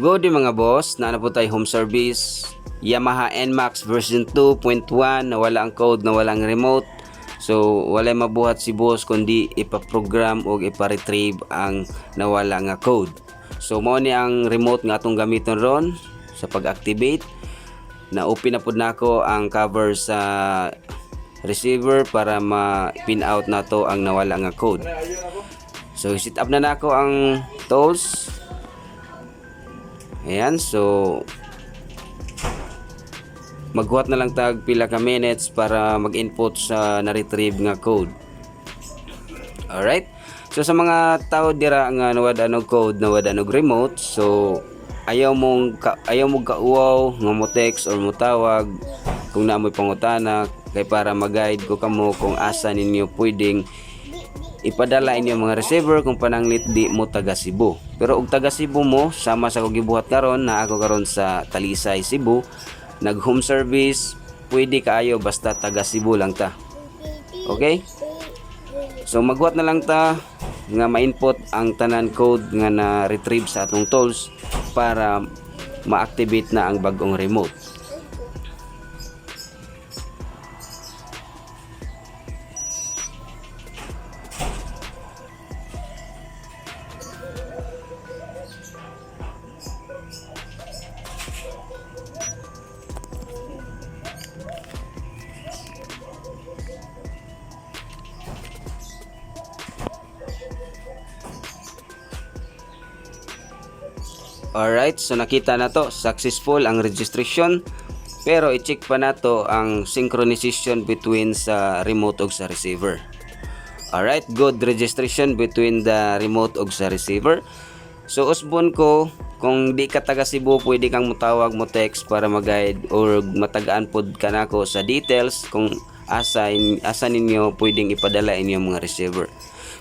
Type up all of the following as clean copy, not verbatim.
Good day mga boss, na po tayo home service Yamaha NMAX version 2.1 na wala ang code, na walang remote. So wala mabuhat si boss kundi ipaprogram o ipa-retrieve ang nawala nga code. So mao ni ang remote nga atong gamiton ron sa pag-activate. Na open na pud nako ang cover sa receiver para ma-pin out nato ang nawala nga code. So set up na nako ang tools. Ayan, so maghuwat na lang tag pila ka minutes para mag-input sa na-retrieve nga code. Alright, so sa mga tao dira nga nawala og code, nawala og remote, so ayaw mong kauwaw nga mo text or mo tawag kung naamoy pangutana kay para mag-guide ko kamo kung asa ninyo pwedeng ipadala inyo mga receiver kung pananglit di mo taga Cebu. Pero og taga Cebu mo, sama sa kong gibuhat karon, na ako karon sa Talisay, Cebu, nag home service, pwede kaayo basta taga Cebu lang ta. Okay? So magbuhat na lang ta nga ma-input ang tanan code nga na-retrieve sa atong tools para ma-activate na ang bagong remote. Alright, so nakita na to, successful ang registration, pero i-check pa nato ang synchronization between sa remote ug sa receiver. Alright, good registration between the remote ug sa receiver. So usbon ko, kung di ka taga Cebu, pwede kang mutawag mo text para mag-guide or matagaan pod ka nako sa details kung asa ninyo pwedeng ipadala inyong mga receiver.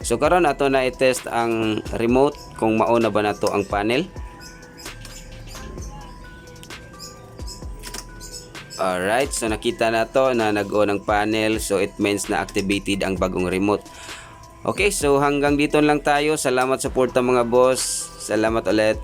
So karon ato na i-test ang remote kung mauna ba nato ang panel. Alright, so nakita na to na nag-on ang panel, so it means na activated ang bagong remote. Okay, so hanggang dito lang tayo. Salamat sa suporta mga boss. Salamat ulit.